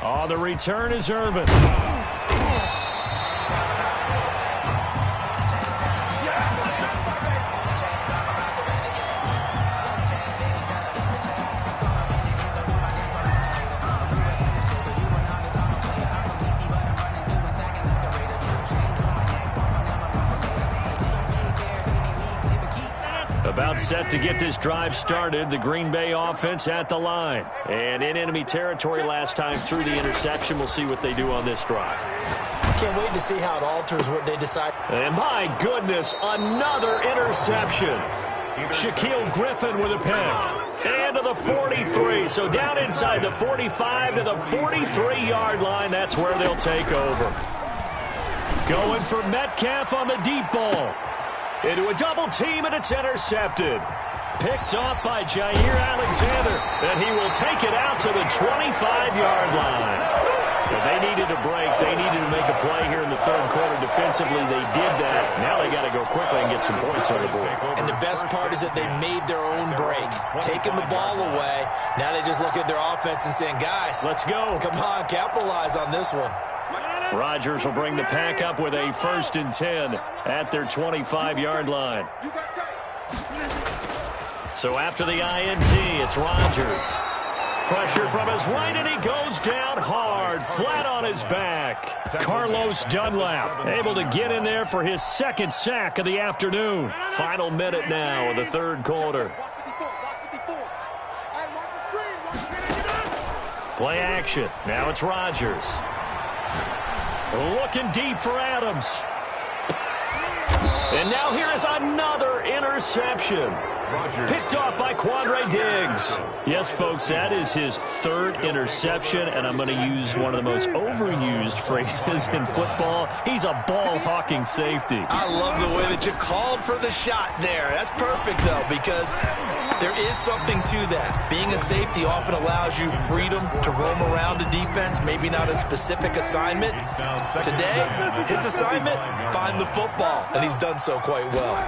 On the return is Irvin. About set to get this drive started. The Green Bay offense at the line. And in enemy territory last time through the interception. We'll see what they do on this drive. Can't wait to see how it alters what they decide. And my goodness, another interception. Shaquille Griffin with a pick. And to the 43. So down inside the 45 to the 43-yard line. That's where they'll take over. Going for Metcalf on the deep ball. Into a double team, and it's intercepted. Picked off by Jair Alexander, and he will take it out to the 25-yard line. But they needed a break. They needed to make a play here in the third quarter defensively. They did that. Now they got to go quickly and get some points on the board. And the best part is that they made their own break. Taking the ball away. Now they just look at their offense and saying, guys, let's go. Come on, capitalize on this one. Rodgers will bring the pack up with a 1st and 10 at their 25-yard line. So after the INT, it's Rodgers. Pressure from his right, and he goes down hard, flat on his back. Carlos Dunlap able to get in there for his 2nd sack of the afternoon. Final minute now of the third quarter. Play action. Now it's Rodgers. Looking deep for Adams. And now here is another interception. Picked off by Quandre Diggs. Yes, folks, that is his 3rd interception, and I'm going to use one of the most overused phrases in football. He's a ball-hawking safety. I love the way that you called for the shot there. That's perfect, though, because there is something to that. Being a safety often allows you freedom to roam around the defense, maybe not a specific assignment. Today, his assignment, find the football, and he's done so quite well.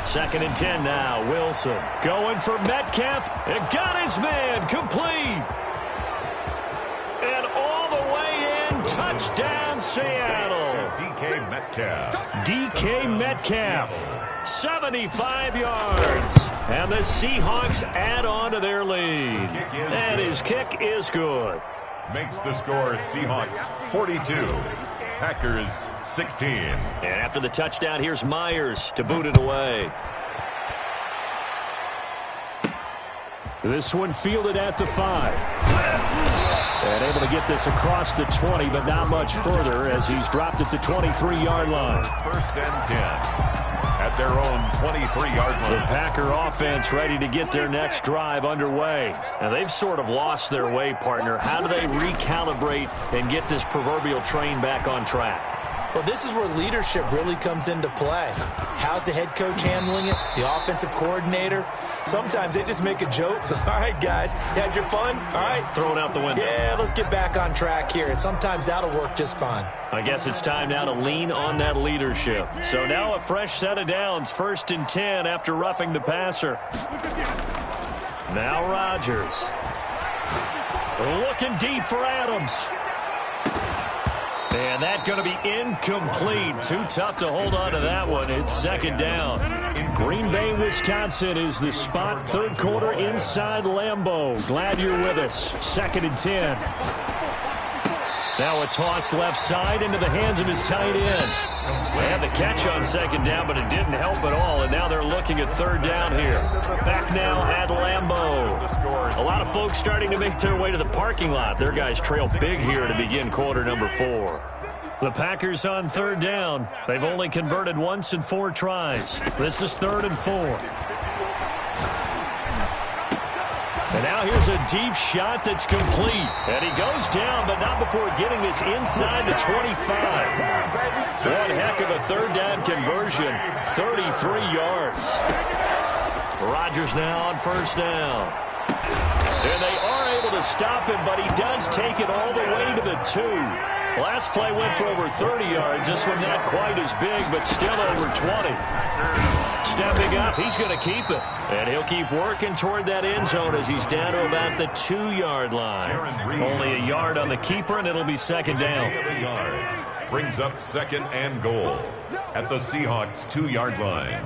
2nd and 10 now. Wilson going for Metcalf. And got his man complete. And all the way in. Touchdown, Seattle. DK Metcalf. DK Metcalf. 75 yards. And the Seahawks add on to their lead. And his kick is good. Makes the score Seahawks 42. Packers 16. And after the touchdown, here's Myers to boot it away. This one fielded at the 5. And able to get this across the 20, but not much further as he's dropped at the 23-yard line. 1st and 10 at their own 23-yard line. The Packer offense ready to get their next drive underway. Now, they've sort of lost their way, partner. How do they recalibrate and get this proverbial train back on track? Well, this is where leadership really comes into play. How's the head coach handling it? The offensive coordinator? Sometimes they just make a joke. All right, guys, you had your fun? All right. Throw it out the window. Yeah, let's get back on track here. And sometimes that'll work just fine. I guess it's time now to lean on that leadership. So now a fresh set of downs. 1st and 10 after roughing the passer. Now Rodgers. Looking deep for Adams. And that's going to be incomplete. Too tough to hold on to that one. It's 2nd down. Green Bay, Wisconsin is the spot. Third quarter inside Lambeau. Glad you're with us. 2nd and 10. Now a toss left side into the hands of his tight end. They had the catch on 2nd down, but it didn't help at all. And now they're looking at 3rd down here. Back now at Lambeau. A lot of folks starting to make their way to the parking lot. Their guys trail big here to begin quarter number 4. The Packers on 3rd down. They've only converted once in 4 tries. This is 3rd and 4. And now here's a deep shot that's complete. And he goes down, but not before getting this inside the 25. One heck of a 3rd down conversion. 33 yards. Rodgers now on 1st down. And they are able to stop him, but he does take it all the way to the 2. Last play went for over 30 yards. This one not quite as big, but still over 20. stepping up. He's going to keep it. And he'll keep working toward that end zone as he's down to about the 2-yard line. Only a yard on the keeper, and it'll be second down. Brings up second and goal at the Seahawks 2-yard line.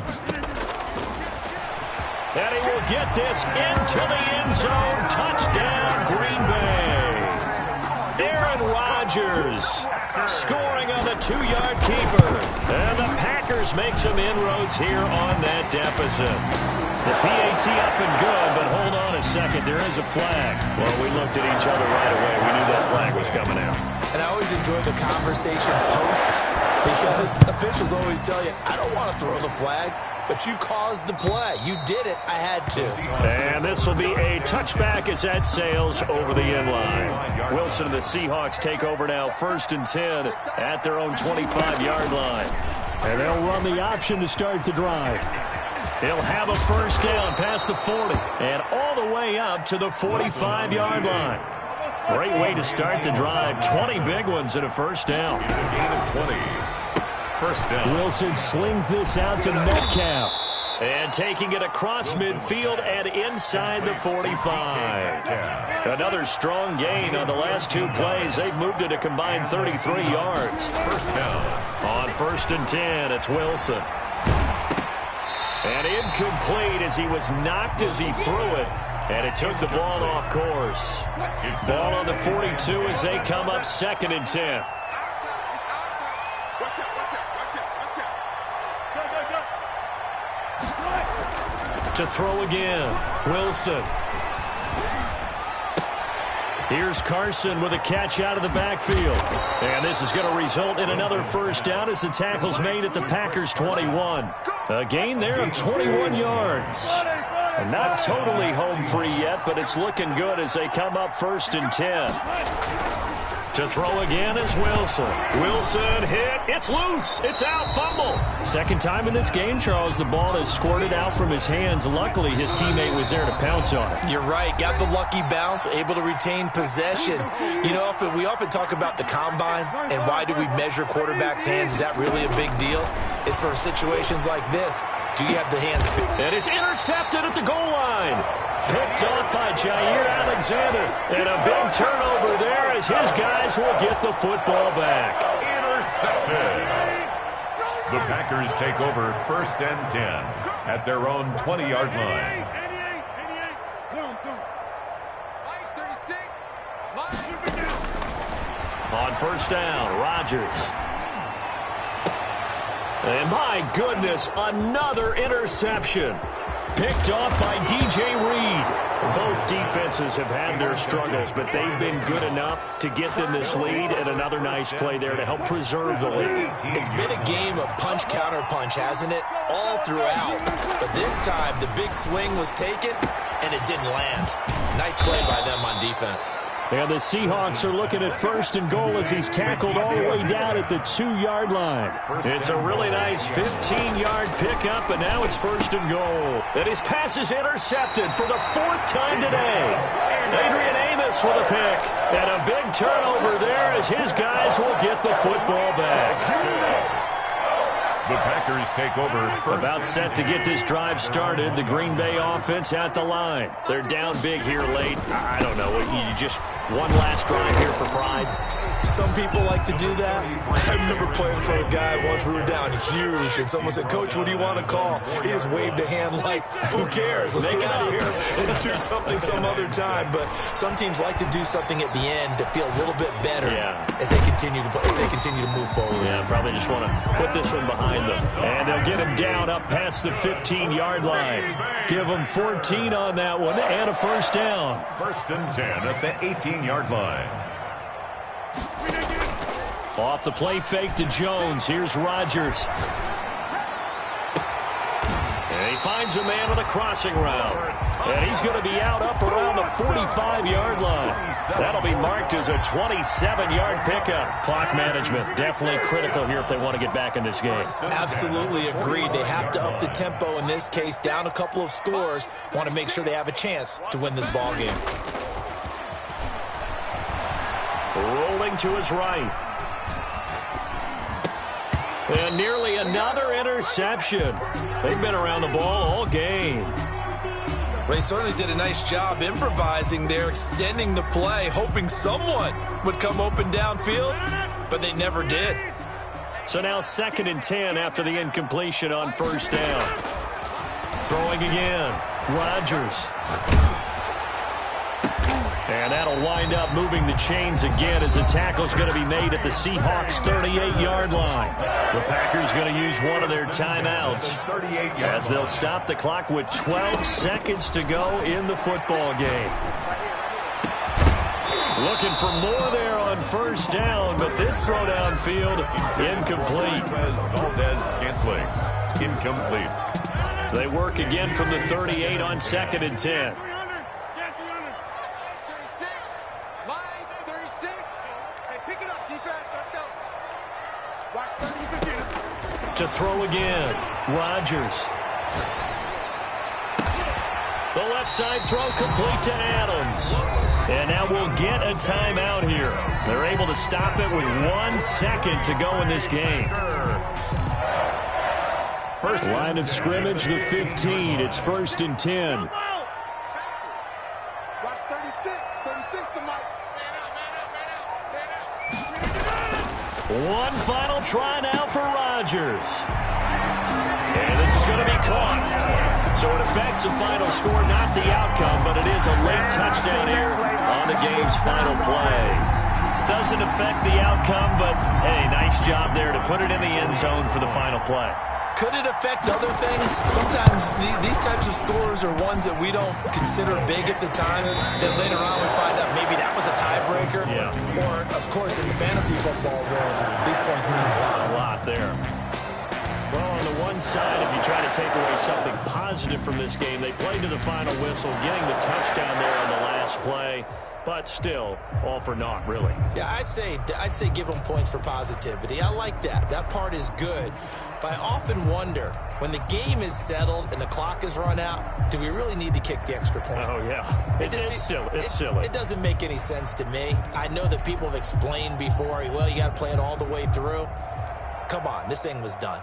And he will get this into the end zone. Touchdown, Green Bay. Aaron Rodgers scoring on the 2-yard keeper. And the Packers make some inroads here on that deficit. The PAT up and good, but hold on a second. There is a flag. Well, we looked at each other right away. We knew that flag was coming out. And I always enjoy the conversation post because officials always tell you, I don't want to throw the flag, but you caused the play. You did it. I had to. And this will be a touchback as that sails over the end line. Wilson and the Seahawks take over now, 1st and 10 at their own 25-yard line. And they'll run the option to start the drive. He'll have a first down past the 40 and all the way up to the 45-yard line. Great way to start the drive. 20 big ones and a first down. First down. Wilson slings this out to Metcalf. And taking it across midfield and inside the 45. Another strong gain on the last 2 plays. They've moved it a combined 33 yards. First down. On 1st and 10, it's Wilson. And incomplete as he was knocked as he threw it. And it took the ball off course. Ball on the 42 as they come up 2nd and 10. To throw again, Wilson. Here's Carson with a catch out of the backfield. And this is going to result in another first down as the tackle's made at the Packers' 21. A gain there of 21 yards. And not totally home free yet, but it's looking good as they come up 1st and 10. To throw again is Wilson. Wilson hit. It's loose. It's out. Fumble. Second time in this game, Charles, the ball has squirted out from his hands. Luckily, his teammate was there to pounce on it. You're right. Got the lucky bounce, able to retain possession. You know, we often talk about the combine and why do we measure quarterbacks' hands. Is that really a big deal? It's for situations like this. Do you have the hands big? And it's intercepted at the goal line. Picked off by Jair Alexander. And a big turnover there as his guys will get the football back. Intercepted. The Packers take over 1st and 10 at their own 20-yard line. On 1st down, Rodgers. And my goodness, another interception. Picked off by DJ Reed. Both defenses have had their struggles, but they've been good enough to get them this lead, and another nice play there to help preserve the lead. It's been a game of punch-counter-punch, hasn't it? All throughout. But this time, the big swing was taken, and it didn't land. Nice play by them on defense. And the Seahawks are looking at 1st and goal as he's tackled all the way down at the 2-yard line. It's a really nice 15-yard pickup, and now it's 1st and goal. And his pass is intercepted for the 4th time today. Adrian Amos with a pick. And a big turnover there as his guys will get the football back. The Packers take over. About set to get this drive started. The Green Bay offense at the line. They're down big here late. I don't know. You just one last drive here for pride. Some people like to do that. I remember playing for a guy once. We were down huge, and someone said, "Coach, what do you want to call?" He just waved a hand like, "Who cares? Let's get out of here and do something some other time." But some teams like to do something at the end to feel a little bit better as they continue to move forward. Yeah, probably just want to put this one behind them. And they'll get him down up past the 15-yard line. Give him 14 on that one and a first down. 1st and 10 at the 18-yard line. Off the play fake to Jones. Here's Rodgers. And he finds a man on a crossing route. And he's going to be out up around the 45-yard line. That'll be marked as a 27-yard pickup. Clock management definitely critical here if they want to get back in this game. Absolutely agreed. They have to up the tempo in this case, down a couple of scores. Want to make sure they have a chance to win this ball game. Rolling to his right. And nearly another interception. They've been around the ball all game. They certainly did a nice job improvising there, extending the play, hoping someone would come open downfield, but they never did. So now 2nd and 10 after the incompletion on first down. Throwing again. Rodgers. And that'll wind up moving the chains again as the tackle's going to be made at the Seahawks' 38-yard line. The Packers going to use one of their timeouts as they'll stop the clock with 12 seconds to go in the football game. Looking for more there on first down, but this throw downfield, incomplete. Valdez-Scantling, incomplete. They work again from the 38 on 2nd and 10. To throw again, Rodgers. The left side throw complete to Adams. And now we'll get a timeout here. They're able to stop it with 1 second to go in this game. First line of scrimmage, the 15. It's 1st and 10. One final try now for Rodgers. And this is going to be caught. So it affects the final score, not the outcome, but it is a late touchdown here on the game's final play. Doesn't affect the outcome, but, hey, nice job there to put it in the end zone for the final play. Could it affect other things? Sometimes these types of scores are ones that we don't consider big at the time. Then later on we find out maybe that was a tiebreaker. Yeah. Or, of course, in the fantasy football world, these points mean a lot. A lot there. Well, on the one side, if you try to take away something positive from this game, they played to the final whistle, getting the touchdown there on the last play. But still, all for naught, really. Yeah, I'd say give them points for positivity. I like that. That part is good. But I often wonder, when the game is settled and the clock is run out, do we really need to kick the extra point? Oh, yeah. It's silly. It's silly. It doesn't make any sense to me. I know that people have explained before, well, you got to play it all the way through. Come on, this thing was done.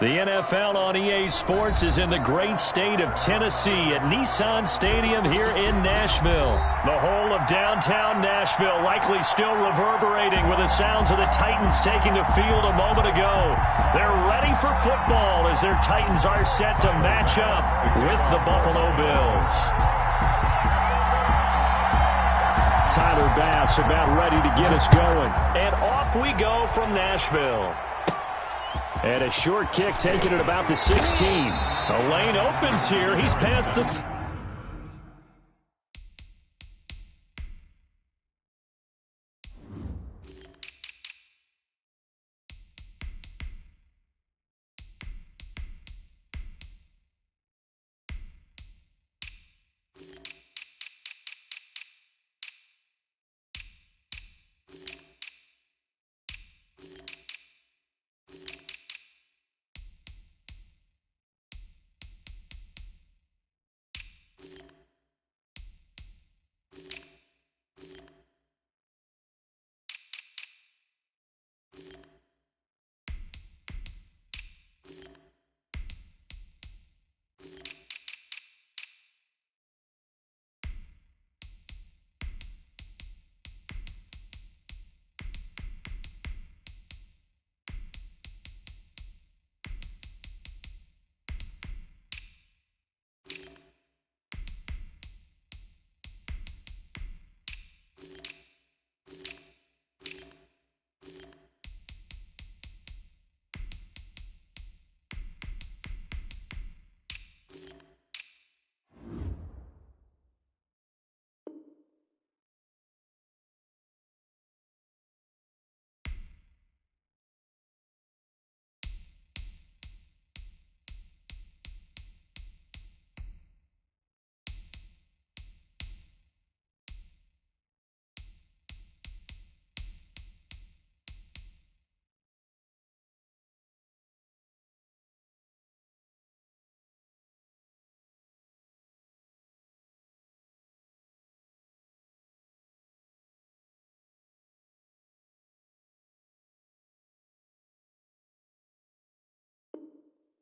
The NFL on EA Sports is in the great state of Tennessee at Nissan Stadium here in Nashville. The whole of downtown Nashville likely still reverberating with the sounds of the Titans taking the field a moment ago. They're ready for football as their Titans are set to match up with the Buffalo Bills. Tyler Bass about ready to get us going. And off we go from Nashville. And a short kick taken at about the 16. A lane opens here. He's past the...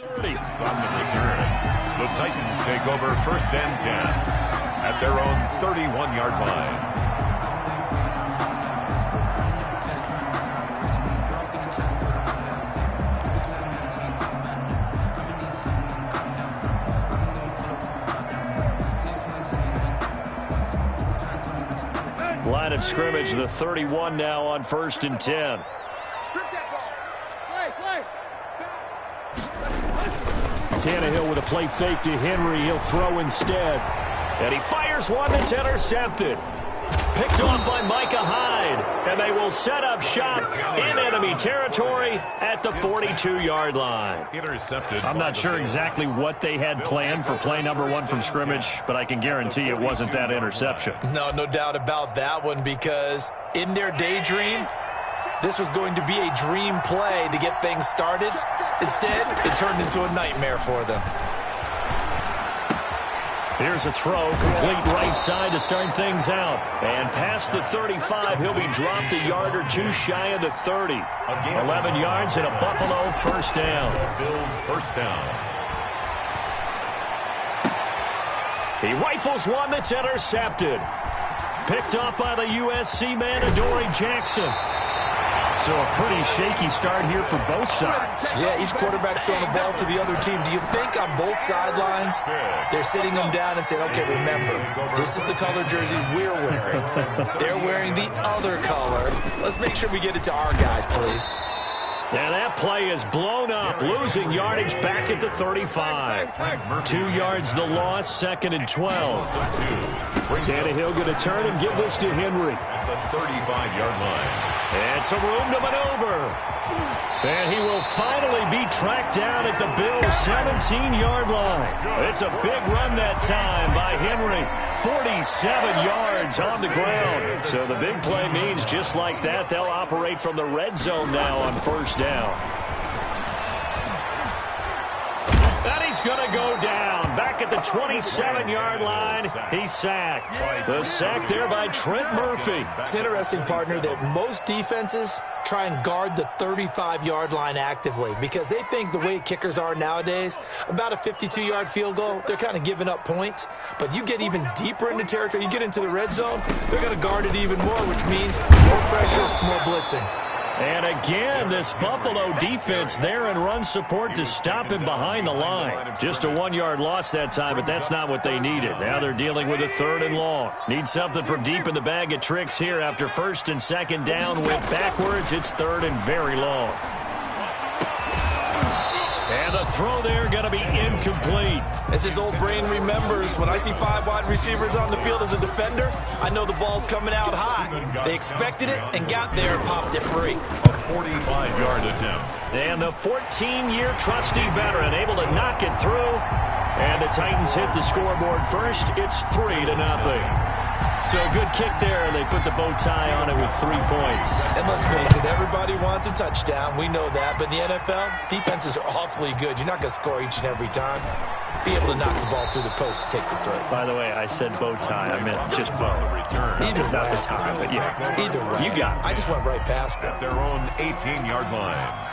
On the return, the Titans take over 1st and 10 at their own 31-yard line. Line of scrimmage, the 31 now on 1st and 10. Tannehill with a play fake to Henry. He'll throw instead. And he fires one that's intercepted. Picked off by Micah Hyde. And they will set up shop in enemy territory at the 42-yard line. Intercepted. I'm not sure exactly what they had planned for play number 1 from scrimmage, but I can guarantee it wasn't that interception. No doubt about that one, because in their daydream, this was going to be a dream play to get things started. Instead, it turned into a nightmare for them. Here's a throw, complete right side to start things out. And past the 35, he'll be dropped a yard or two shy of the 30. 11 yards and a Buffalo first down. Bills first down. He rifles one that's intercepted. Picked up by the USC man, Adoree Jackson. So a pretty shaky start here for both sides. Yeah, each quarterback's throwing the ball to the other team. Do you think on both sidelines they're sitting them down and saying, okay, remember, this is the color jersey we're wearing. They're wearing the other color. Let's make sure we get it to our guys, please. And that play is blown up, losing yardage back at the 35. 2 yards the loss, 2nd and 12. Tannehill going to turn and give this to Henry. At the 35-yard line. And some room to maneuver. And he will finally be tracked down at the Bills' 17-yard line. It's a big run that time by Henry. 47 yards on the ground. So the big play means just like that, they'll operate from the red zone now on first down. And he's going to go down. Back at the 27-yard line. He's sacked. The sack there by Trent Murphy. It's interesting, partner, that most defenses try and guard the 35-yard line actively because they think the way kickers are nowadays, about a 52-yard field goal, they're kind of giving up points. But you get even deeper into territory, you get into the red zone, they're going to guard it even more, which means more pressure, more blitzing. And again, this Buffalo defense there in run support to him behind the line. Just a 1-yard loss that time, but that's not what they needed. Now they're dealing with a 3rd and long. Need something from deep in the bag of tricks here after 1st and 2nd down. Went backwards. It's 3rd and very long. And the throw there going to be incomplete. As his old brain remembers, when I see 5 wide receivers on the field as a defender, I know the ball's coming out high. They expected it and got there and popped it free. A 45-yard attempt. And the 14-year trusty veteran able to knock it through. And the Titans hit the scoreboard first. It's 3-0. So a good kick there, and they put the bow tie on it with 3 points. And let's face it, everybody wants a touchdown. We know that. But in the NFL, defenses are awfully good. You're not going to score each and every time. Be able to knock the ball through the post and take the throw. By the way, I said bow tie. I meant just bow. Either not way. the tie, but yeah. Either way. You got it. I just went right past it. At their own 18-yard line.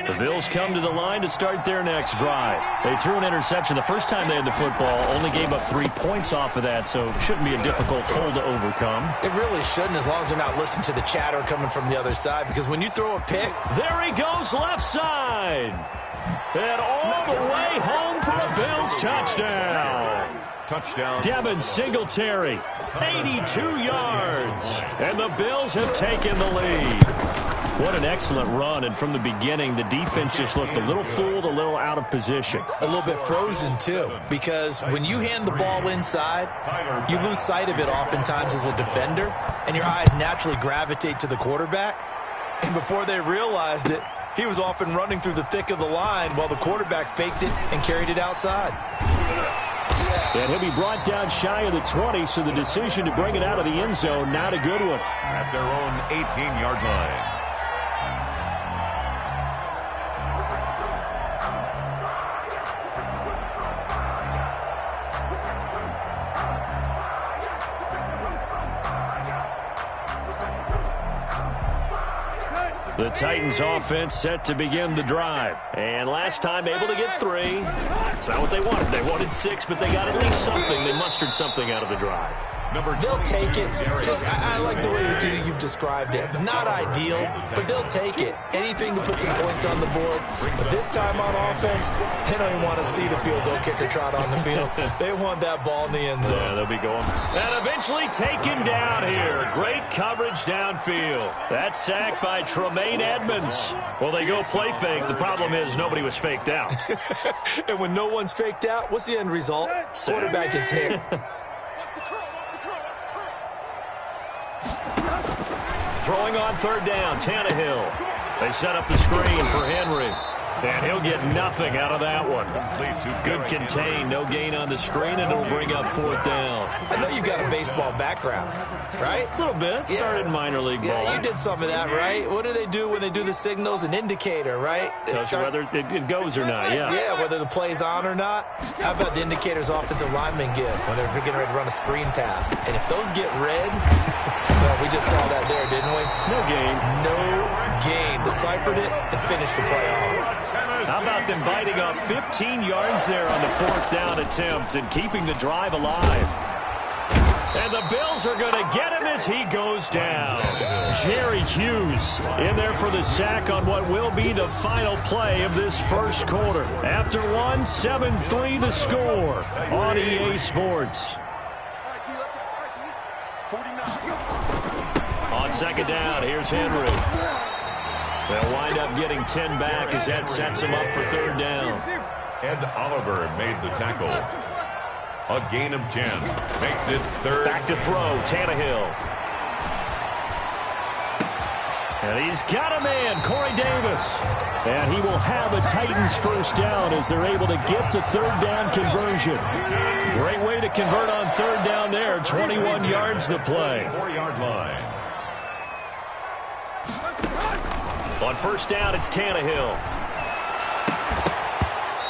The Bills come to the line to start their next drive. They threw an interception the first time they had the football, only gave up 3 points off of that, so it shouldn't be a difficult hole to overcome. It really shouldn't, as long as they're not listening to the chatter coming from the other side, because when you throw a pick... There he goes left side. And all the way home for a Bills touchdown. Touchdown. Devin Singletary, 82 yards. And the Bills have taken the lead. What an excellent run, and from the beginning, the defense just looked a little fooled, a little out of position. A little bit frozen, too, because when you hand the ball inside, you lose sight of it oftentimes as a defender, and your eyes naturally gravitate to the quarterback. And before they realized it, he was off and running through the thick of the line while the quarterback faked it and carried it outside. And he'll be brought down shy of the 20, so the decision to bring it out of the end zone, not a good one. At their own 18-yard line. The Titans offense set to begin the drive. And last time able to get 3. That's not what they wanted. They wanted 6, but they got at least something. They mustered something out of the drive. They'll take it. Just, I like the way you've described it. Not ideal, but they'll take it. Anything to put some points on the board. But this time on offense, they don't even want to see the field goal kicker trot on the field. They want that ball in the end zone. Yeah, they'll be going. And eventually taken down here. Great coverage downfield. That sack by Tremaine Edmonds. Well, they go play fake. The problem is nobody was faked out. And when no one's faked out, what's the end result? Quarterback gets hit. Throwing on 3rd down, Tannehill. They set up the screen for Henry. And he'll get nothing out of that one. Good contain, no gain on the screen, and it'll bring up 4th down. I know you've got a baseball background, right? A little bit. Started in minor league ball. Yeah, you did some of that, right? What do they do when they do the signals? An indicator, right? Tells you whether it goes or not, yeah. Yeah, whether the play's on or not. How about the indicators offensive linemen give when they're getting ready to run a screen pass? And if those get red, well, we just saw that there, didn't we? No gain. No gain. Deciphered it and finished the play off. How about them biting off 15 yards there on the 4th down attempt and keeping the drive alive? And the Bills are going to get him as he goes down. Jerry Hughes in there for the sack on what will be the final play of this first quarter. After 7-3 the score on EA Sports. On 2nd down, here's Henry. They'll wind up getting 10 back as that sets him up for 3rd down. Ed Oliver made the tackle. A gain of 10. Makes it 3rd. Back to throw, Tannehill. And he's got a man, Corey Davis. And he will have a Titans 1st down as they're able to get the 3rd down conversion. Great way to convert on 3rd down there. 21 yards the play. 4-yard line. On 1st down, it's Tannehill.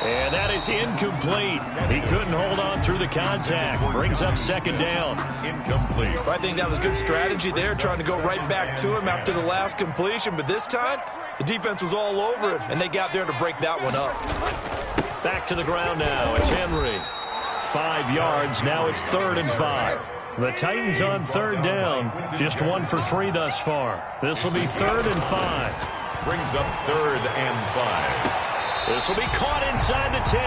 And that is incomplete. He couldn't hold on through the contact. Brings up second down. Incomplete. I think that was good strategy there, trying to go right back to him after the last completion. But this time, the defense was all over him, and they got there to break that one up. Back to the ground now. It's Henry. 5 yards. Now it's 3rd and 5. The Titans on 3rd down. Just 1 for 3 thus far. This will be 3rd and 5. Brings up 3rd and 5. This will be caught inside the 10.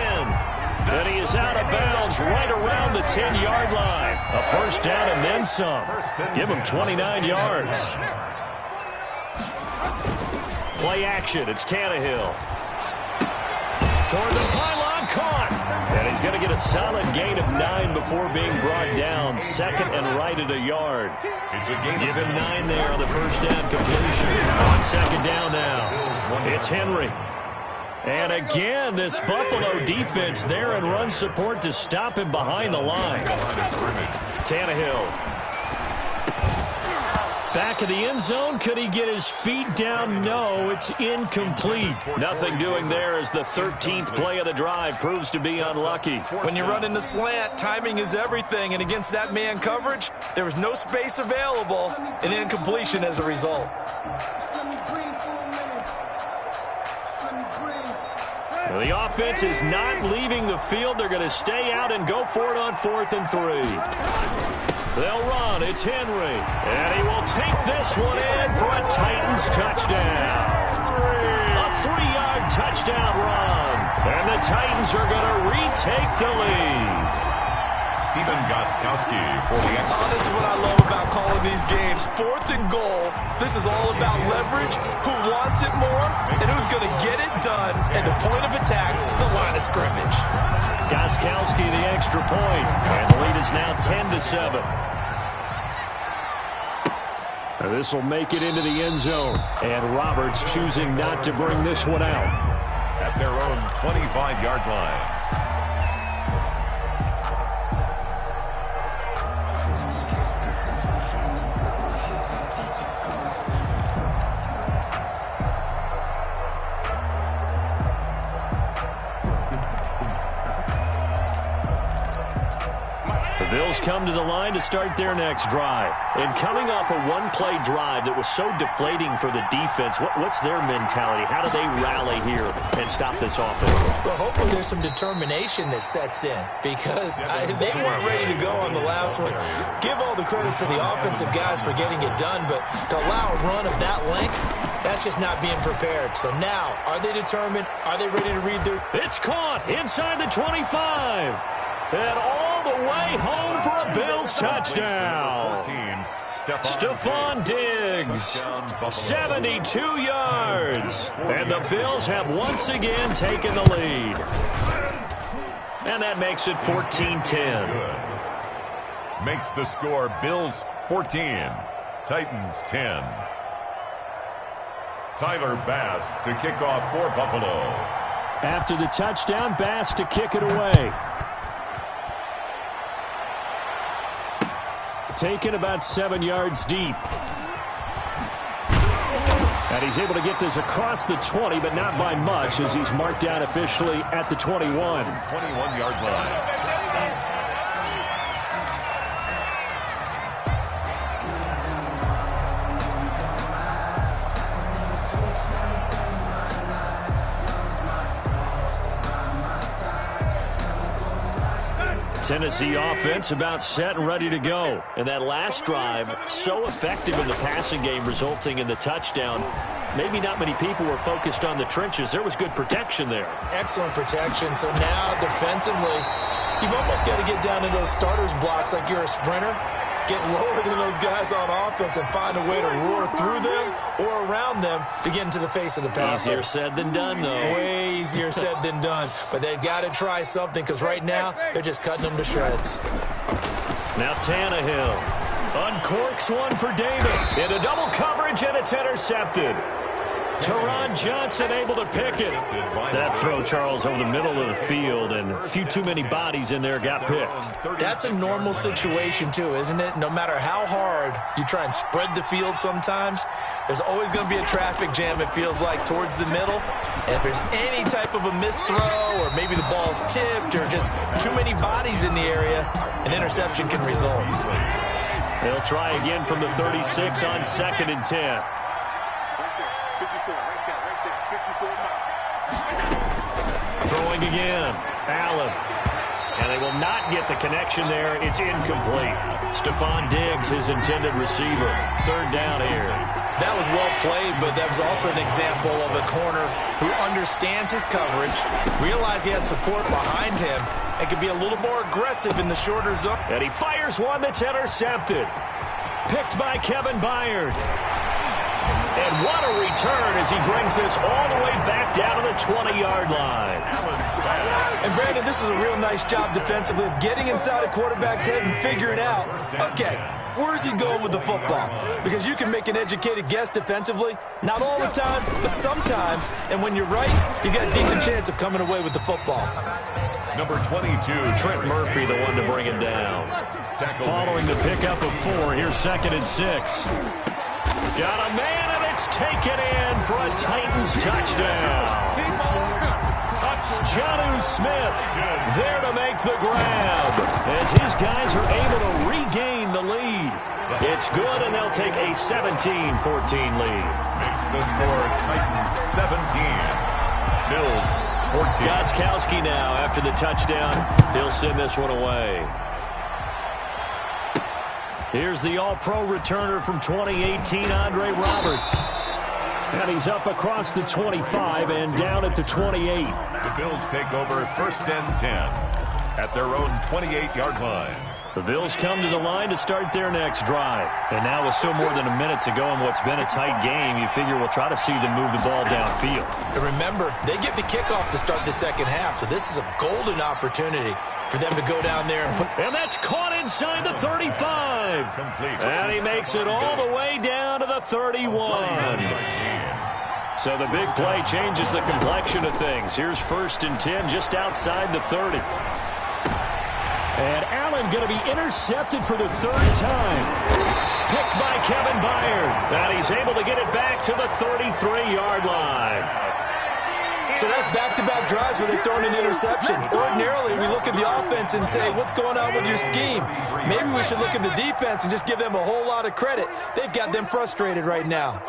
And he is out of bounds right around the 10-yard line. A first down and then some. Give him 29 yards. Play action. It's Tannehill. Toward the pylon, caught. And he's going to get a solid gain of 9 before being brought down. 2nd and right at a yard. Give him 9 there on the first down completion. On 2nd down now. It's Henry. And again, this Buffalo defense there in run support to stop him behind the line. Tannehill. Back of the end zone. Could he get his feet down? No, it's incomplete. Nothing doing there as the 13th play of the drive proves to be unlucky. When you run in the slant, timing is everything. And against that man coverage, there was no space available. An incompletion as a result. Well, the offense is not leaving the field. They're going to stay out and go for it on 4th and 3. They'll run. It's Henry. And he will take this one in for a Titans touchdown. A 3-yard touchdown run. And the Titans are going to retake the lead. Stephen Gostkowski for the extra. Oh, this is what I love about calling these games. 4th and goal. This is all about leverage, who wants it more, and who's going to get it done at the point of attack, the line of scrimmage. Gostkowski the extra point, and the lead is now 10-7. This will make it into the end zone, and Roberts choosing not to bring this one out. At their own 25-yard line. The Bills come to the line to start their next drive. And coming off a one-play drive that was so deflating for the defense, what's their mentality? How do they rally here and stop this offense? Well, hopefully there's some determination that sets in because they weren't ready to go on the last one. Give all the credit to the offensive guys for getting it done, but to allow a run of that length, that's just not being prepared. So now, are they determined? Are they ready to read their... It's caught inside the 25. And all the way home for a Bills touchdown. Stephon Diggs, 72 yards. And the Bills have once again taken the lead. And that makes it 14-10. Makes the score Bills 14, Titans 10. Tyler Bass to kick off for Buffalo. After the touchdown, Bass to kick it away. Taken about 7 yards deep. And he's able to get this across the 20, but not by much, as he's marked down officially at the 21. 21-yard line. Tennessee offense about set and ready to go. And that last drive, so effective in the passing game, resulting in the touchdown. Maybe not many people were focused on the trenches. There was good protection there. Excellent protection. So now, defensively, you've almost got to get down to those starters blocks like you're a sprinter. Get lower than those guys on offense and find a way to roar through them or around them to get into the face of the passer. Easier said than done, though. Way easier said than done. But they've got to try something because right now they're just cutting them to shreds. Now Tannehill uncorks one for Davis. Into double coverage, and it's intercepted. Teron Johnson able to pick it. That throw, Charles, over the middle of the field, and a few too many bodies in there got picked. That's a normal situation, too, isn't it? No matter how hard you try and spread the field sometimes, there's always going to be a traffic jam, it feels like, towards the middle. And if there's any type of a missed throw, or maybe the ball's tipped, or just too many bodies in the area, an interception can result. They'll try again from the 36 on 2nd and 10. Throwing again. Allen. And they will not get the connection there. It's incomplete. Stephon Diggs, his intended receiver. 3rd down here. That was well played, but that was also an example of a corner who understands his coverage, realized he had support behind him, and could be a little more aggressive in the shorter zone. And he fires one that's intercepted. Picked by Kevin Byard. And what a return as he brings this all the way back down to the 20-yard line. And, Brandon, this is a real nice job defensively of getting inside a quarterback's head and figuring out, okay, where's he going with the football? Because you can make an educated guess defensively. Not all the time, but sometimes. And when you're right, you got a decent chance of coming away with the football. Number 22, Trent Murphy, the one to bring it down. Following the pickup of 4, here's 2nd and 6. Got a man, and it's taken in for a Titans touchdown. Jonnu Smith there to make the grab as his guys are able to regain the lead. It's good, and they'll take a 17-14 lead. Makes the score Titans 17, Bills 14. Gostkowski now after the touchdown. He'll send this one away. Here's the all-pro returner from 2018, Andre Roberts. And he's up across the 25 and down at the 28. The Bills take over 1st and 10 at their own 28-yard line. The Bills come to the line to start their next drive. And now with still more than a minute to go in what's been a tight game, you figure we'll try to see them move the ball downfield. And remember, they get the kickoff to start the second half, so this is a golden opportunity for them to go down there and put... And that's caught inside the 35. Complete. And he makes it all the way down to the 31. So the big play changes the complexion of things. Here's 1st and 10 just outside the 30. And Allen going to be intercepted for the 3rd time. Picked by Kevin Byard. And he's able to get it back to the 33-yard line. So that's back-to-back drives where they've thrown an interception. Ordinarily, we look at the offense and say, what's going on with your scheme? Maybe we should look at the defense and just give them a whole lot of credit. They've got them frustrated right now.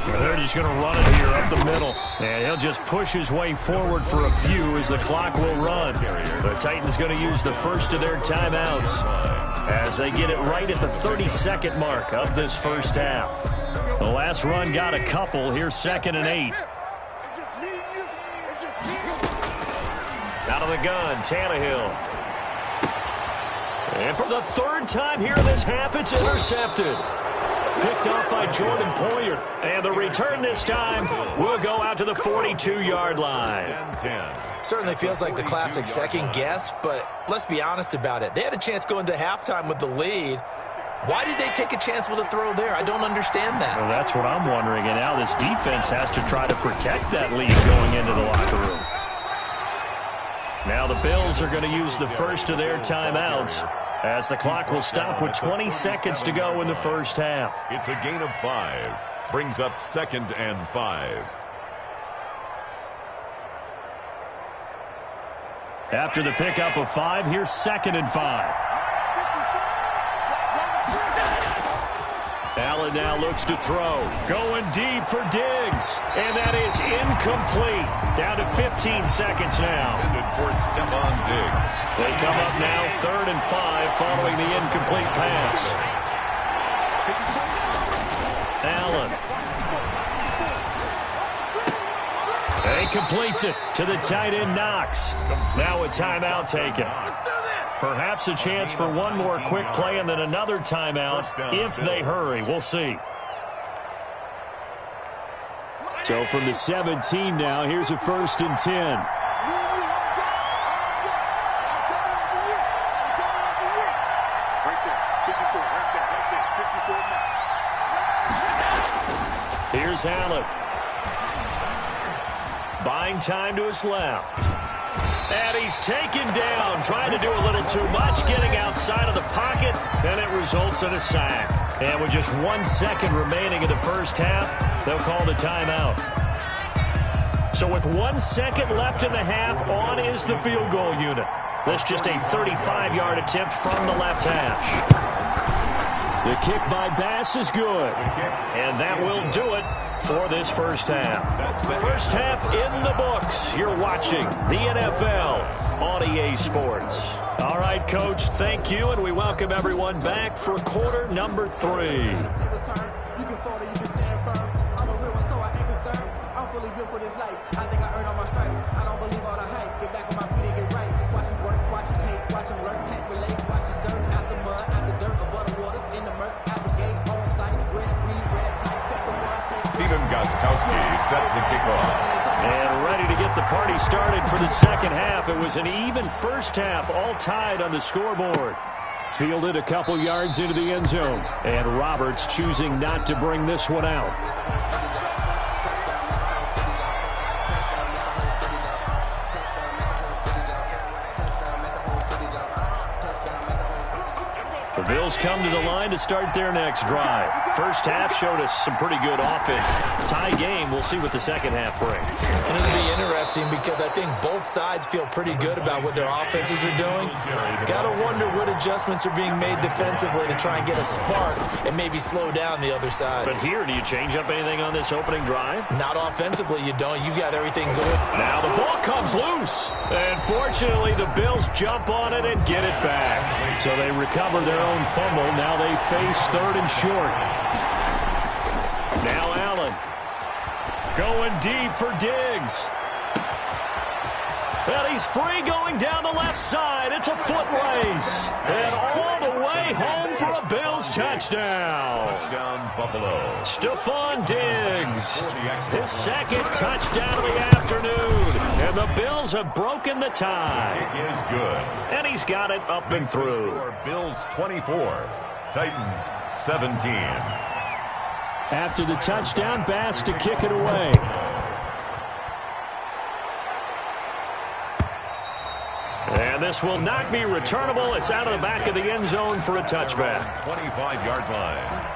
They're just going to run it here up the middle. And he'll just push his way forward for a few as the clock will run. The Titans going to use the first of their timeouts as they get it right at the 32nd mark of this first half. The last run got a couple. Here's 2nd and 8. Out of the gun, Tannehill. And for the 3rd time here in this half, it's intercepted. Picked off by Jordan Poyer. And the return this time will go out to the 42-yard line. Certainly feels like the classic second guess, but let's be honest about it. They had a chance going to halftime with the lead. Why did they take a chance with a throw there? I don't understand that. Well, that's what I'm wondering. And now this defense has to try to protect that lead going into the locker room. Now the Bills are going to use the first of their timeouts as the clock will stop with 20 seconds to go in the first half. It's a gain of 5. Brings up 2nd and 5. After the pickup of 5, here's 2nd and 5. Allen now looks to throw. Going deep for Diggs. And that is incomplete. Down to 15 seconds now. For Stephon Diggs. They come up now 3rd and 5 following the incomplete pass. Allen. And he completes it to the tight end Knox. Now a timeout taken. Perhaps a chance for one more quick play and then another timeout if they hurry. We'll see. So from the 17 now, here's a 1st and 10. Here's Allen. Buying time to his left. And he's taken down, trying to do a little too much, getting outside of the pocket, and it results in a sack. And with just 1 second remaining in the first half, they'll call the timeout. So with 1 second left in the half, on is the field goal unit. That's just a 35-yard attempt from the left hash. The kick by Bass is good. And that will do it for this first half. First half in the books. You're watching the NFL on EA Sports. All right, Coach, thank you, and we welcome everyone back for quarter number 3. For this life, I think I earned all my stripes. I don't believe all the hype. Get back on my feet and get right. Watch him work, watch him hate, watch him learn, can't relate. Watch his dirt, out the mud, out the dirt, above the waters, in the murks, out the gate, on site, red, green, red, tight, fuck the one, take. Stephen Gostkowski set to kick off. And ready to get the party started for the second half. It was an even first half, all tied on the scoreboard. Fielded a couple yards into the end zone. And Roberts choosing not to bring this one out. The Bills come to the line to start their next drive. First half showed us some pretty good offense. Tie game, we'll see what the second half brings. And it'll be interesting because I think both sides feel pretty good about what their offenses are doing. Got to wonder what adjustments are being made defensively to try and get a spark and maybe slow down the other side. But here, do you change up anything on this opening drive? Not offensively, you don't. You got everything good. Now the ball comes loose. And fortunately, the Bills jump on it and get it back. So they recover their own fumble. Now they face third and short. Now Allen going deep for Diggs. And he's free going down the left side. It's a foot race. And all the way home for a Bills touchdown. Touchdown, Buffalo. Stephon Diggs. His second touchdown of the afternoon. And the Bills have broken the tie. Kick is good. And he's got it up and through. Bills 24, Titans 17. After the touchdown, Bass to kick it away. And this will not be returnable. It's out of the back of the end zone for a touchback. 25-yard line.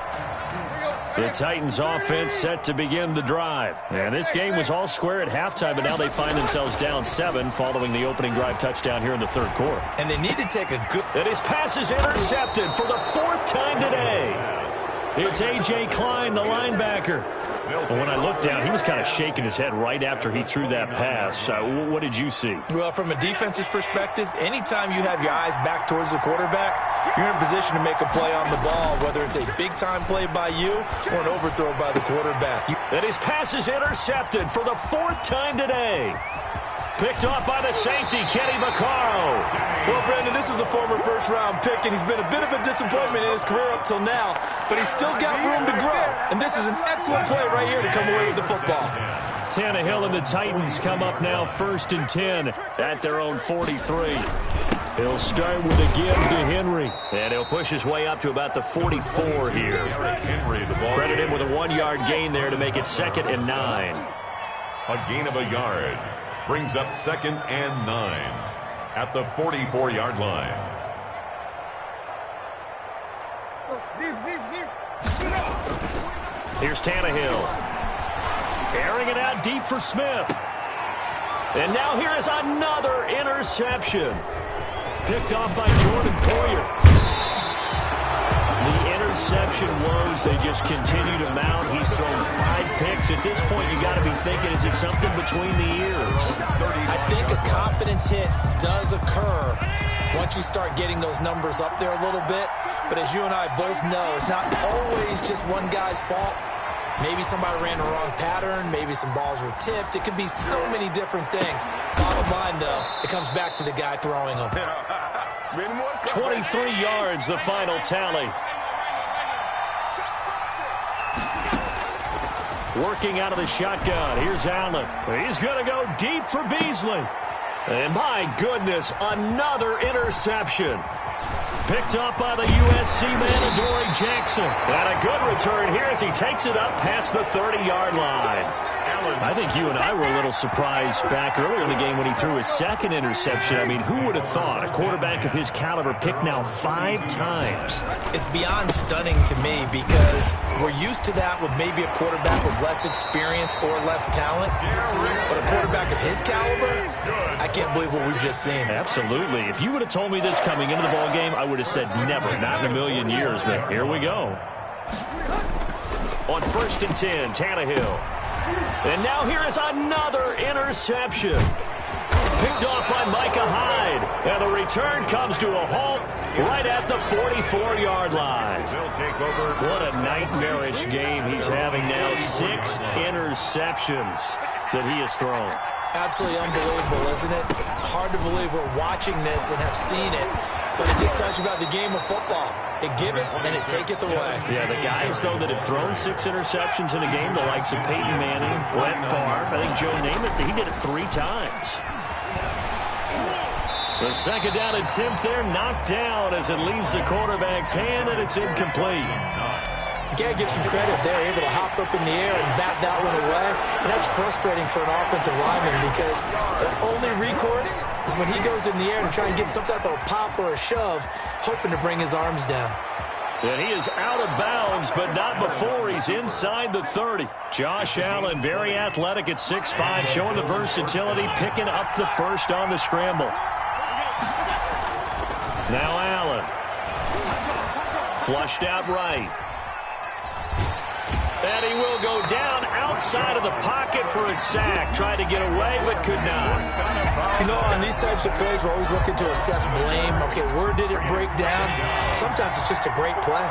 The Titans offense set to begin the drive. And this game was all square at halftime, but now they find themselves down 7 following the opening drive touchdown here in the third quarter. And they need to take a good... And his pass is intercepted for the 4th time today. It's A.J. Klein, the linebacker. But when I looked down, he was kind of shaking his head right after he threw that pass. What did you see? Well, from a defense's perspective, anytime you have your eyes back towards the quarterback, you're in a position to make a play on the ball, whether it's a big-time play by you or an overthrow by the quarterback. And his pass is intercepted for the 4th time today. Picked off by the safety, Kenny Vaccaro. Well, Brandon, this is a former first-round pick, and he's been a bit of a disappointment in his career up till now, but he's still got room to grow, and this is an excellent play right here to come away with the football. Tannehill and the Titans come up now 1st and 10 at their own 43. He'll start with a give to Henry, and he'll push his way up to about the 44 here. Credit him with a 1-yard gain there to make it 2nd and 9. A gain of a yard brings up 2nd and 9 at the 44-yard line. Here's Tannehill. Airing it out deep for Smith. And now here is another interception. Picked off by Jordan Poyer. The interception woes, they just continue to mount. He's thrown 5 picks. At this point, you got to be thinking, is it something between the ears? I think a confidence hit does occur once you start getting those numbers up there a little bit. But as you and I both know, it's not always just one guy's fault. Maybe somebody ran the wrong pattern. Maybe some balls were tipped. It could be so many different things. Bottom line, though, it comes back to the guy throwing them. 23 yards, the final tally. Working out of the shotgun. Here's Allen. He's going to go deep for Beasley. And my goodness, another interception. Picked up by the USC man, Adoree Jackson. And a good return here as he takes it up past the 30-yard line. I think you and I were a little surprised back earlier in the game when he threw his second interception. I mean, who would have thought a quarterback of his caliber picked now 5 times? It's beyond stunning to me because we're used to that with maybe a quarterback with less experience or less talent. But a quarterback of his caliber, I can't believe what we've just seen. Absolutely. If you would have told me this coming into the ball game, I would have said never, not in a million years. But here we go. On 1st and 10, Tannehill. And now here is another interception. Picked off by Micah Hyde. And the return comes to a halt right at the 44-yard line. What a nightmarish game he's having now. 6 interceptions that he has thrown. Absolutely unbelievable, isn't it? Hard to believe we're watching this and have seen it. But it just tells you about the game of football. It giveth and it taketh away. Yeah, the guys, though, that have thrown 6 interceptions in a game, the likes of Peyton Manning, Brett Favre, I think Joe Namath, he did it 3 times. The second down attempt there knocked down as it leaves the quarterback's hand, and it's incomplete. You got to give some credit there, able to hop up in the air and bat that one away. And that's frustrating for an offensive lineman because their only recourse is when he goes in the air to try and get some type of a pop or a shove, hoping to bring his arms down. And he is out of bounds, but not before he's inside the 30. Josh Allen, very athletic at 6'5", showing the versatility, picking up the first on the scramble. Now Allen. Flushed out right. And he will go down outside of the pocket for a sack. Tried to get away, but could not. You know, on these types of plays, we're always looking to assess blame. Okay, where did it break down? Sometimes it's just a great play.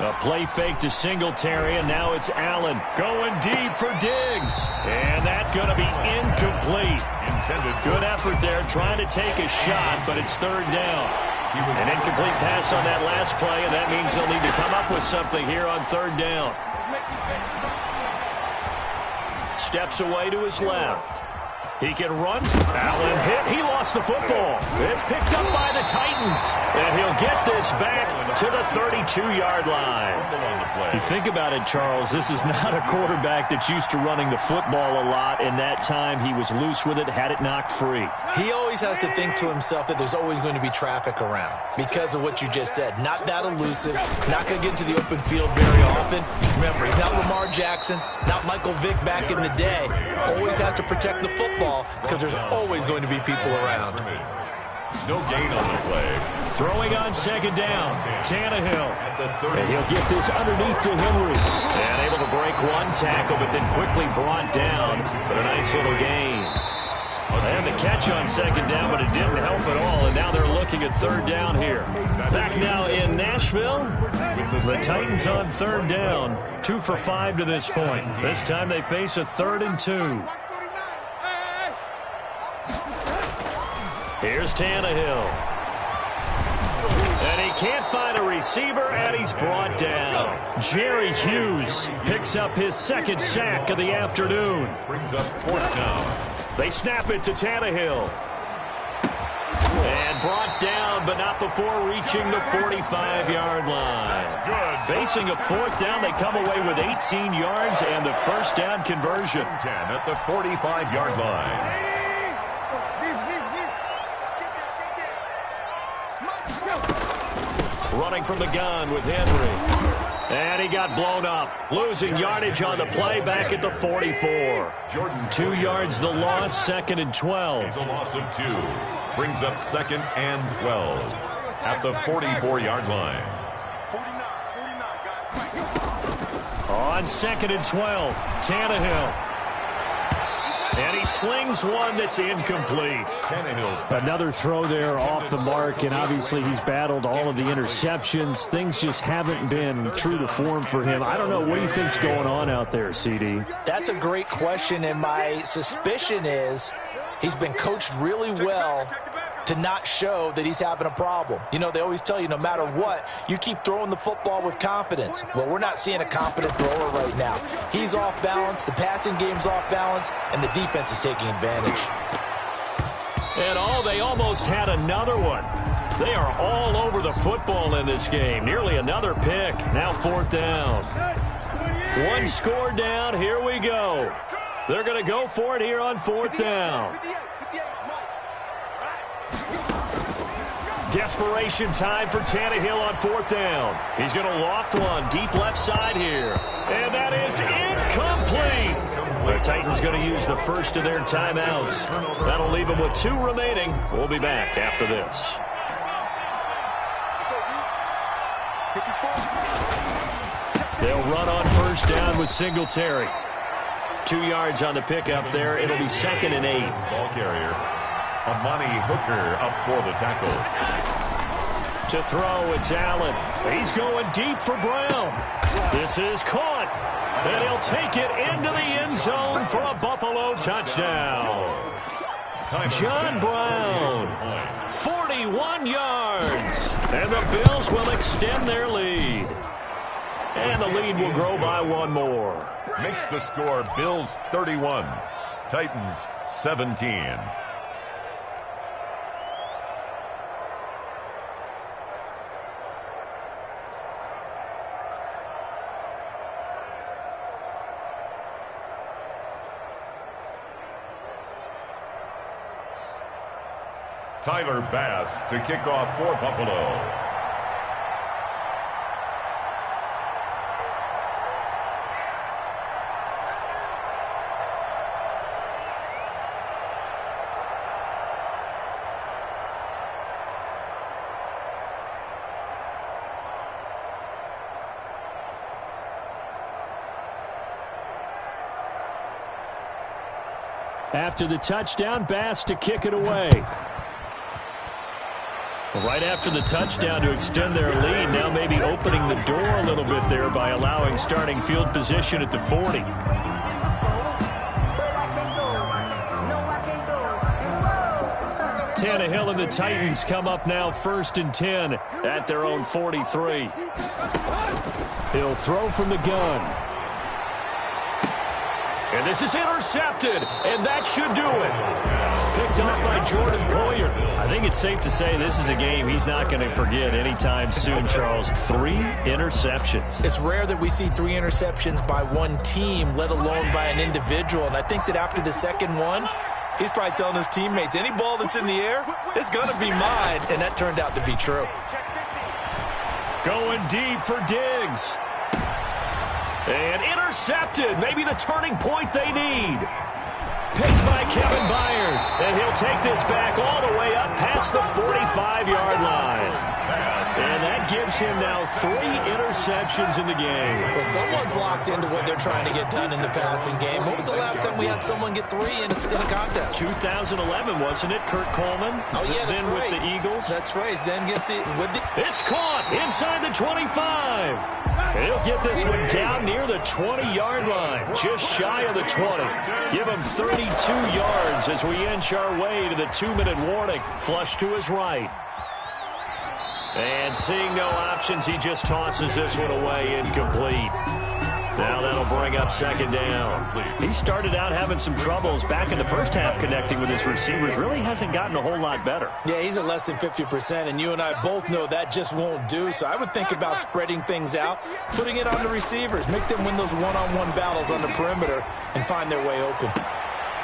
A play fake to Singletary, and now it's Allen going deep for Diggs. And that's going to be incomplete. Good effort there, trying to take a shot, but it's 3rd down. An incomplete pass on that last play, and that means they'll need to come up with something here on 3rd down. Steps away to his left. He can run. Allen hit. He lost the football. It's picked up by the Titans. And he'll get this back to the 32-yard line. You think about it, Charles. This is not a quarterback that's used to running the football a lot. In that time, he was loose with it, had it knocked free. He always has to think to himself that there's always going to be traffic around because of what you just said. Not that elusive. Not going to get into the open field very often. Remember, he's not Lamar Jackson, not Michael Vick back in the day. Always has to protect the football because there's always going to be people around. No gain on the play. Throwing on 2nd down, Tannehill. And he'll get this underneath to Henry. And able to break 1 tackle, but then quickly brought down. But a nice little gain. They had the catch on 2nd down, but it didn't help at all. And now they're looking at 3rd down here. Back now in Nashville. The Titans on 3rd down. 2 for 5 to this point. This time they face a 3rd and 2. Here's Tannehill. And he can't find a receiver, and he's brought down. Jerry Hughes picks up his 2nd sack of the afternoon. Brings up 4th down. They snap it to Tannehill. And brought down, but not before reaching the 45-yard line. Facing a 4th down, they come away with 18 yards and the 1st down conversion. 10 at the 45-yard line. Running from the gun with Henry. And he got blown up. Losing yardage on the play back at the 44. 2 yards the loss, 2nd and 12. It's a loss of 2. Brings up 2nd and 12 at the 44-yard line. On 2nd and 12, Tannehill. And he slings one that's incomplete. Another throw there off the mark, and obviously he's battled all of the interceptions. Things just haven't been true to form for him. I don't know. What do you think's going on out there, CD? That's a great question, and my suspicion is he's been coached really well to not show that he's having a problem. You know, they always tell you no matter what, you keep throwing the football with confidence. Well, we're not seeing a confident thrower right now. He's off balance, the passing game's off balance, and the defense is taking advantage. And they almost had another one. They are all over the football in this game. Nearly another pick. Now 4th down. One score down. Here we go. They're going to go for it here on 4th down. Desperation time for Tannehill on 4th down. He's going to loft one deep left side here. And that is incomplete. The Titans going to use the first of their timeouts. That'll leave them with 2 remaining. We'll be back after this. They'll run on 1st down with Singletary. 2 yards on the pickup there. It'll be 2nd and 8. Ball carrier, Amani Hooker up for the tackle. To throw, it's Allen. He's going deep for Brown. This is caught. And he'll take it into the end zone for a Buffalo touchdown. John Brown, 41 yards. And the Bills will extend their lead. And the lead will grow by 1 more. Makes the score Bills 31, Titans 17. Tyler Bass to kick off for Buffalo. After the touchdown, Bass to kick it away. Right after the touchdown to extend their lead, now maybe opening the door a little bit there by allowing starting field position at the 40. Tannehill and the Titans come up now 1st and 10 at their own 43. He'll throw from the gun. And this is intercepted, and that should do it. Picked off by Jordan Poyer. I think it's safe to say this is a game he's not going to forget anytime soon, Charles. 3 interceptions. It's rare that we see 3 interceptions by one team, let alone by an individual. And I think that after the second one, he's probably telling his teammates, any ball that's in the air, it's going to be mine. And that turned out to be true. Going deep for Diggs. And intercepted. Maybe the turning point they need. Picked by Kevin Byard. And he'll take this back all the way up past the 45-yard line. And that gives him now 3 interceptions in the game. Well, someone's locked into what they're trying to get done in the passing game. When was the last time we had someone get 3 in a contest? 2011, wasn't it? Kurt Coleman. Oh, yeah, that's then right. With the Eagles. That's right. Then gets it with the... It's caught inside the 25. And he'll get this one down near the 20-yard line, just shy of the 20. Give him 32 yards as we inch our way to the 2-minute warning. Flush to his right. And seeing no options, he just tosses this one away, incomplete. Now that'll bring up 2nd down. He started out having some troubles back in the first half connecting with his receivers. Really hasn't gotten a whole lot better. Yeah, he's at less than 50%, and you and I both know that just won't do. So I would think about spreading things out, putting it on the receivers, make them win those one-on-one battles on the perimeter, and find their way open.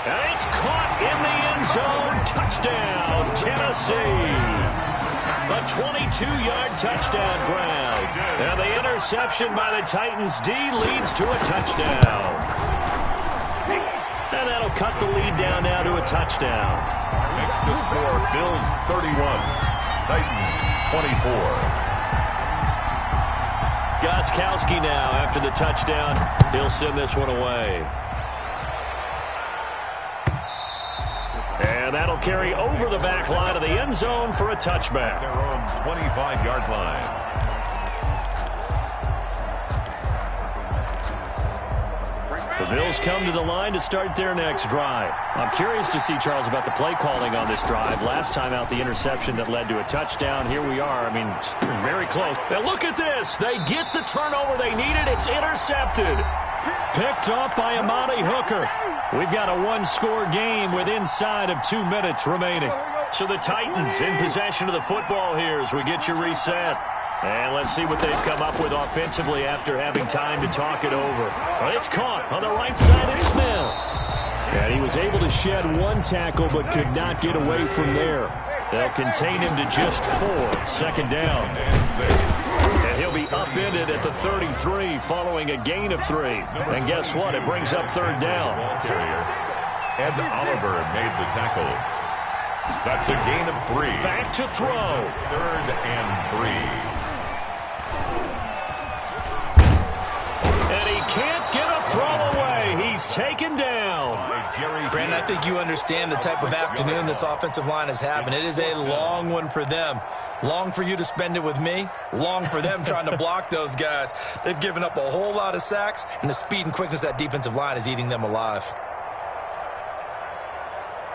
And it's caught in the end zone. Touchdown, Tennessee. A 22-yard touchdown grab. And the interception by the Titans D leads to a touchdown. And that'll cut the lead down now to a touchdown. Makes the score Bills 31, Titans 24. Gostkowski now after the touchdown. He'll send this one away. And that'll carry over the back line of the end zone for a touchback. Their own 25-yard line. The Bills come to the line to start their next drive. I'm curious to see, Charles, about the play calling on this drive. Last time out, the interception that led to a touchdown. Here we are. I mean, very close. Now look at this. They get the turnover they needed. It's intercepted. Picked off by Amani Hooker. We've got a one-score game with inside of 2 minutes remaining. So the Titans in possession of the football here as we get you reset. And let's see what they've come up with offensively after having time to talk it over. Well, it's caught on the right side of Smith. And he was able to shed one tackle but could not get away from there. They'll contain him to just 4. Second down. And he'll be upended at the 33 following a gain of 3. And guess what? It brings up third down. Ed Oliver made the tackle. That's a gain of 3. Back to throw. 3rd and 3. And he can't get a throw away. He's taken down. Brandon, I think you understand the type of afternoon this offensive line is having. It is a long one for them. Long for you to spend it with me. Long for them trying to block those guys. They've given up a whole lot of sacks, and the speed and quickness of that defensive line is eating them alive.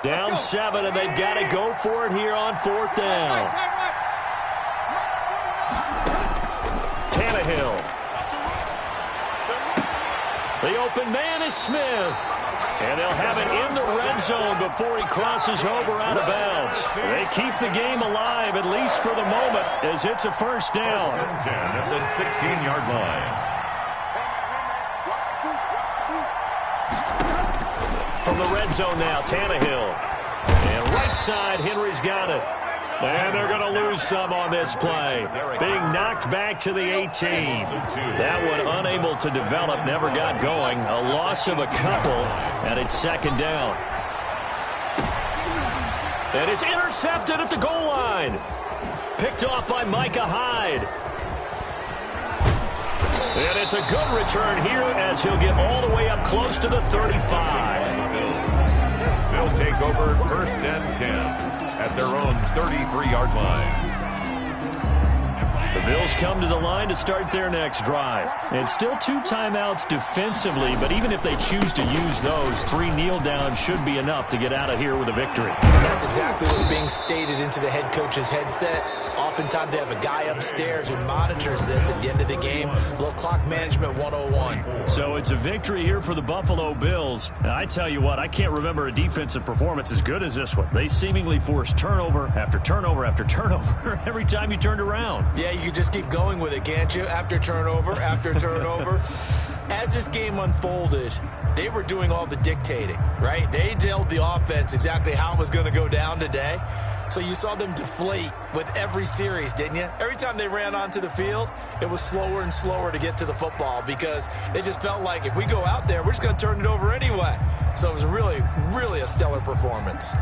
Down 7, and they've got to go for it here on 4th down. Tannehill. The open man is Smith. And they'll have it in the red zone before he crosses over out of bounds. They keep the game alive, at least for the moment, as it's a first down. 10 at the 16-yard line. From the red zone now, Tannehill. And right side, Henry's got it. And they're going to lose some on this play. Being knocked back to the 18. That one unable to develop, never got going. A loss of a couple, and it's second down. And it's intercepted at the goal line. Picked off by Micah Hyde. And it's a good return here as he'll get all the way up close to the 35. They'll take over 1st and 10. At their own 33-yard line. The Bills come to the line to start their next drive. And still 2 timeouts defensively, but even if they choose to use those, 3 kneel downs should be enough to get out of here with a victory. That's exactly what's being stated into the head coach's headset. Oftentimes they have a guy upstairs who monitors this at the end of the game. Little clock management 101. So it's a victory here for the Buffalo Bills. Now, I tell you what, I can't remember a defensive performance as good as this one. They seemingly forced turnover after turnover after turnover every time you turned around. Yeah, you can just keep going with it, can't you? After turnover, after turnover. As this game unfolded, they were doing all the dictating, right? They told the offense exactly how it was going to go down today. So you saw them deflate with every series, didn't you? Every time they ran onto the field, it was slower and slower to get to the football because they just felt like if we go out there, we're just going to turn it over anyway. So it was really, really a stellar performance.